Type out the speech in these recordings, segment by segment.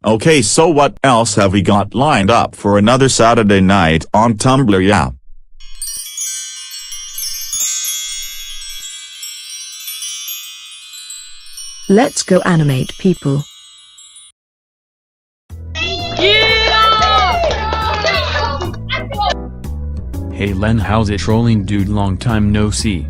Okay, so what else have we got lined up for another Saturday night on Tumblr? Yeah. Let's go animate people. Hey Len, how's it rolling, dude? Long time no see.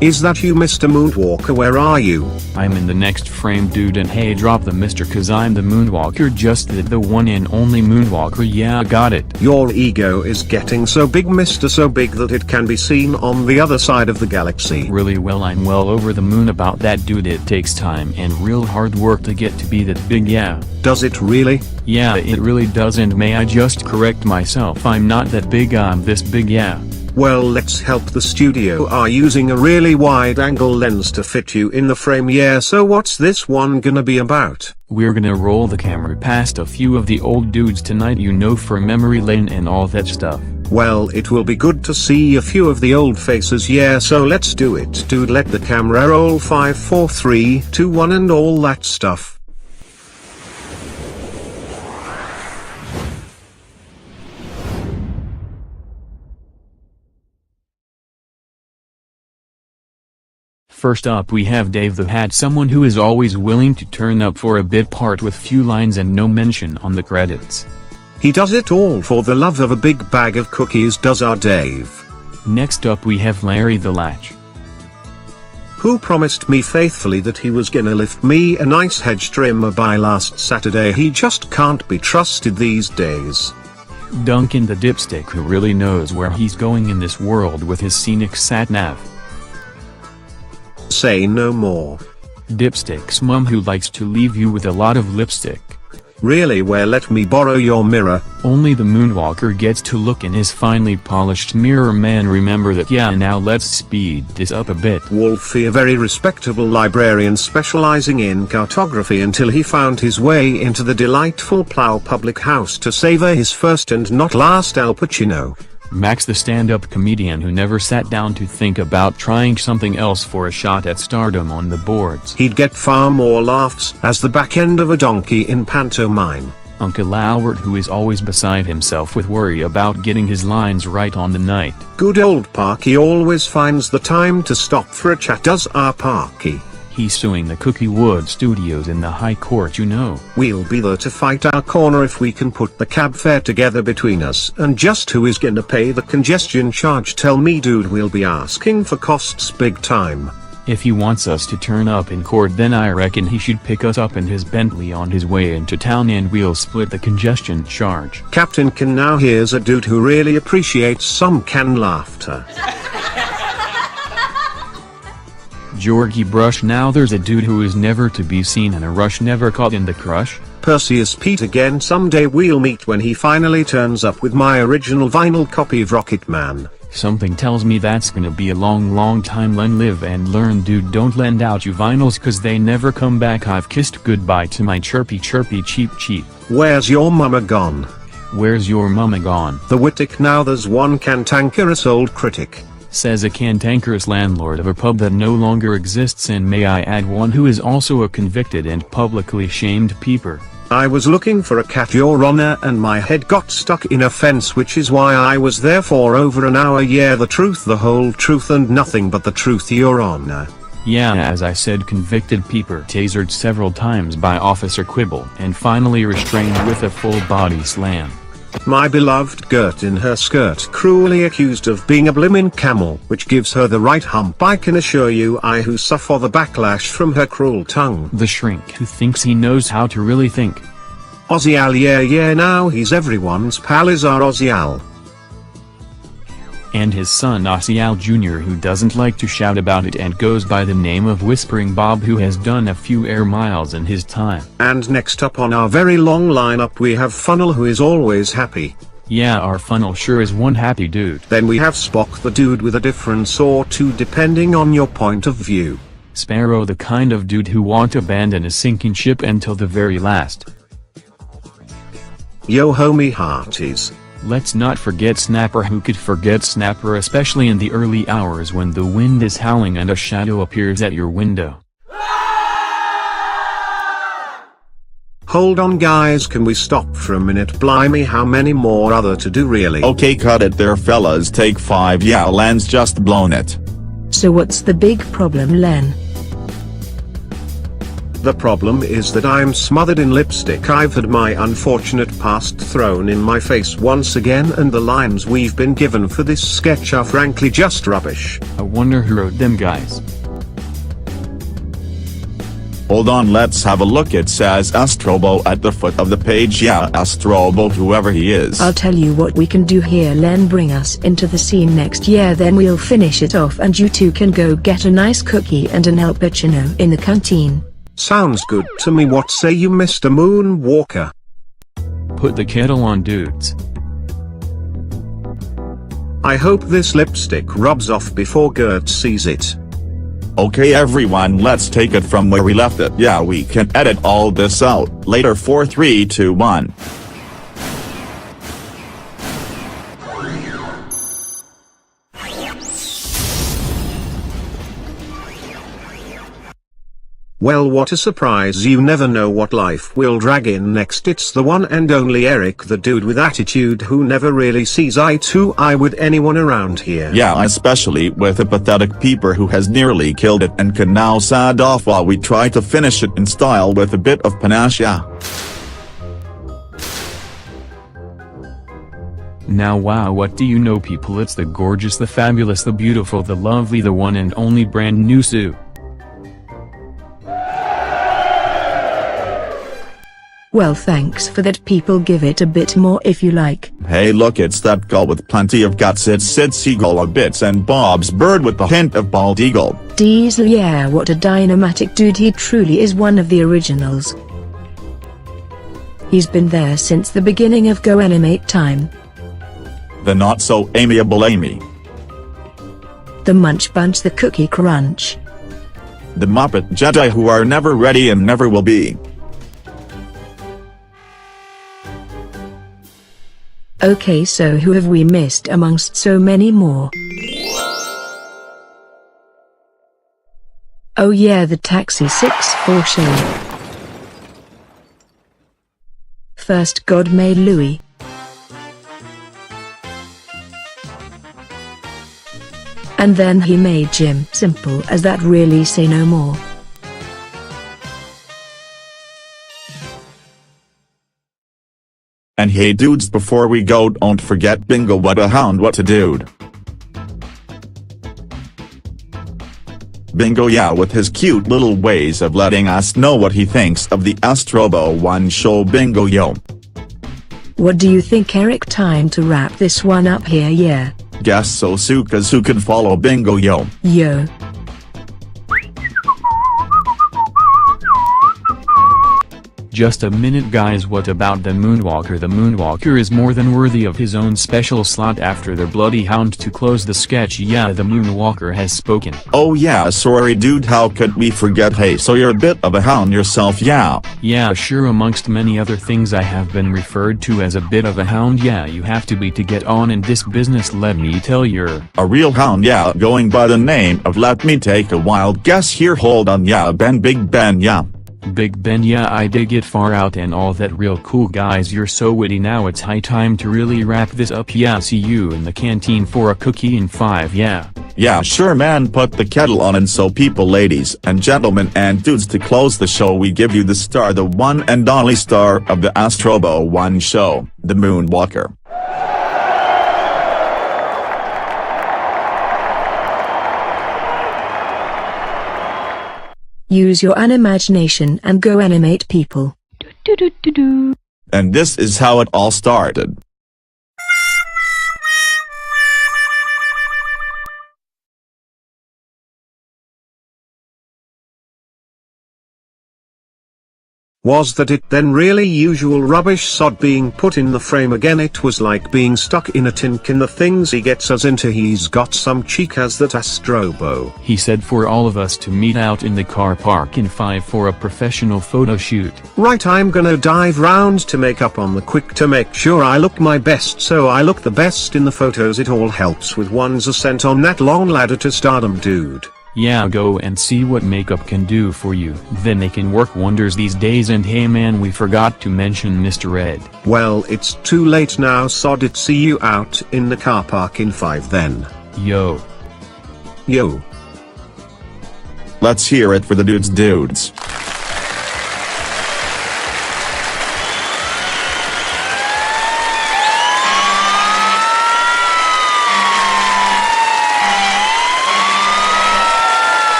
Is that you, Mr. Moonwalker? Where are you? I'm in the next frame, dude, and hey, drop the mister, cause I'm the Moonwalker, just the one and only Moonwalker. Yeah, got it. Your ego is getting so big, Mr. So big that it can be seen on the other side of the galaxy. Really? Well, I'm well over the moon about that, dude. It takes time and real hard work to get to be that big, yeah. Does it really? Yeah, it really does, and may I just correct myself, I'm not that big, I'm this big, yeah. Well, let's help. The studio are using a really wide-angle lens to fit you in the frame. Yeah, so what's this one gonna be about? We're gonna roll the camera past a few of the old dudes tonight, you know, for memory lane and all that stuff. Well, it will be good to see a few of the old faces. Yeah, so let's do it, dude. Let the camera roll. 5, 4, 3, 2, 1 and all that stuff. First up we have Dave the Hat, someone who is always willing to turn up for a bit part with few lines and no mention on the credits. He does it all for the love of a big bag of cookies, does our Dave. Next up we have Larry the Latch, who promised me faithfully that he was gonna lift me a nice hedge trimmer by last Saturday. He just can't be trusted these days. Duncan the Dipstick, who really knows where he's going in this world with his scenic sat-nav. Say no more. Dipstick's mom, who likes to leave you with a lot of lipstick. Really? Well, let me borrow your mirror. Only the Moonwalker gets to look in his finely polished mirror, man, remember that. Yeah, now let's speed this up a bit. Wolfie, a very respectable librarian specializing in cartography until he found his way into the delightful Plough Public House to savor his first and not last Al Pacino. Max, the stand-up comedian who never sat down to think about trying something else for a shot at stardom on the boards. He'd get far more laughs as the back end of a donkey in pantomime. Uncle Albert, who is always beside himself with worry about getting his lines right on the night. Good old Parky always finds the time to stop for a chat, does our Parky. He's suing the Cookie Wood Studios in the High Court, you know. We'll be there to fight our corner if we can put the cab fare together between us. And just who is gonna pay the congestion charge? Tell me, dude. We'll be asking for costs big time. If he wants us to turn up in court, then I reckon he should pick us up in his Bentley on his way into town and we'll split the congestion charge. Captain Can, now here's a dude who really appreciates some canned laughter. Georgie Brush, now there's a dude who is never to be seen in a rush, never caught in the crush. Perseus Pete again. Someday we'll meet when he finally turns up with my original vinyl copy of Rocket Man. Something tells me that's gonna be a long time. Len, live and learn, dude. Don't lend out you vinyls cause they never come back. I've kissed goodbye to my chirpy cheap. Where's your mama gone? Where's your mama gone? The Wittick, now there's one cantankerous old critic. Says a cantankerous landlord of a pub that no longer exists, and may I add, one who is also a convicted and publicly shamed peeper. I was looking for a cat, Your Honor, and my head got stuck in a fence, which is why I was there for over an hour. Yeah, the truth, the whole truth, and nothing but the truth, Your Honor. Yeah, as I said, convicted peeper, tasered several times by Officer Quibble, and finally restrained with a full body slam. My beloved Gert in her skirt, cruelly accused of being a blimmin' camel, which gives her the right hump. I can assure you, I who suffer the backlash from her cruel tongue. The shrink who thinks he knows how to really think. Ozzy Al, yeah, now he's everyone's pal, is our Ozzy Al. And his son Ozzy Al Jr., who doesn't like to shout about it and goes by the name of Whispering Bob, who has done a few air miles in his time. And next up on our very long lineup we have Funnel, who is always happy. Yeah, our Funnel sure is one happy dude. Then we have Spock, the dude with a difference or two depending on your point of view. Sparrow, the kind of dude who won't abandon a sinking ship until the very last. Yo homie hearties. Let's not forget Snapper. Who could forget Snapper, especially in the early hours when the wind is howling and a shadow appears at your window. Hold on guys, can we stop for a minute? Blimey, how many more other to do really? Okay, cut it there fellas, take 5. Yeah, Len's just blown it. So what's the big problem, Len? The problem is that I'm smothered in lipstick. I've had my unfortunate past thrown in my face once again, and the lines we've been given for this sketch are frankly just rubbish. I wonder who wrote them, guys. Hold on, let's have a look. It says Astrobo at the foot of the page. Yeah, Astrobo, whoever he is. I'll tell you what we can do here, Len. Bring us into the scene next year, then we'll finish it off and you two can go get a nice cookie and an El Pacino in the canteen. Sounds good to me. What say you, Mr. Moonwalker? Put the kettle on, dudes. I hope this lipstick rubs off before Gert sees it. Okay everyone, let's take it from where we left it. Yeah, we can edit all this out later. 4, 3, 2, 1. Well, what a surprise. You never know what life will drag in next. It's the one and only Eric, the dude with attitude who never really sees eye to eye with anyone around here. Yeah, especially with a pathetic peeper who has nearly killed it and can now sad off while we try to finish it in style with a bit of panache. Yeah. Now wow, what do you know, people? It's the gorgeous, the fabulous, the beautiful, the lovely, the one and only brand new Sue. Well, thanks for that, people. Give it a bit more if you like. Hey look, it's that gull with plenty of guts. It's Sid Seagull of Bits and Bob's Bird with the hint of bald eagle. Diesel, yeah, what a dynamatic dude. He truly is one of the originals. He's been there since the beginning of Go Animate time. The not so amiable Amy. The Munch Bunch, the Cookie Crunch. The Muppet Jedi who are never ready and never will be. Okay, so who have we missed amongst so many more? Oh yeah, the Taxi 6-4 show. First God made Louie. And then he made Jim. Simple as that, really. Say no more. And hey dudes, before we go, don't forget Bingo What a Hound, what a dude. Bingo, yeah, with his cute little ways of letting us know what he thinks of the Astrobo One show. Bingo, yo. What do you think, Eric? Time to wrap this one up here, yeah. Guess so, Sukas. Who can follow Bingo, yo? Yo. Just a minute, guys, what about the Moonwalker? The Moonwalker is more than worthy of his own special slot after the Bloody Hound to close the sketch. Yeah, the Moonwalker has spoken. Oh yeah, sorry dude, how could we forget? Hey, so you're a bit of a hound yourself, yeah? Yeah, sure, amongst many other things I have been referred to as a bit of a hound. Yeah, you have to be to get on in this business, let me tell you. A real hound, yeah, going by the name of, let me take a wild guess here, hold on, yeah, Big Ben, yeah. Big Ben, yeah, I dig it, far out and all that. Real cool, guys, you're so witty. Now it's high time to really wrap this up. Yeah, see you in the canteen for a cookie in 5, yeah. Yeah, sure man, put the kettle on. And so people, ladies and gentlemen and dudes, to close the show we give you the star, the one and only star of the Astrobo One show, the Moonwalker. Use your imagination and go animate, people. And this is how it all started. Was that it then? Really usual rubbish sod being put in the frame again. It was like being stuck in a tin can. The things he gets us into. He's got some cheek as that Astrobo. He said for all of us to meet out in the car park in 5 for a professional photo shoot. Right, I'm gonna dive round to make up on the quick to make sure I look my best, so I look the best in the photos. It all helps with one's ascent on that long ladder to stardom, dude. Yeah, go and see what makeup can do for you. Then they can work wonders these days. And hey man, we forgot to mention Mr. Ed. Well, it's too late now, sod it. See you out in the car park in 5 then. Yo. Yo. Let's hear it for the dudes.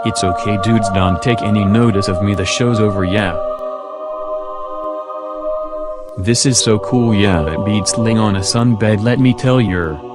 It's okay dudes, don't take any notice of me, the show's over, yeah. This is so cool, yeah, it beats laying on a sunbed, let me tell you.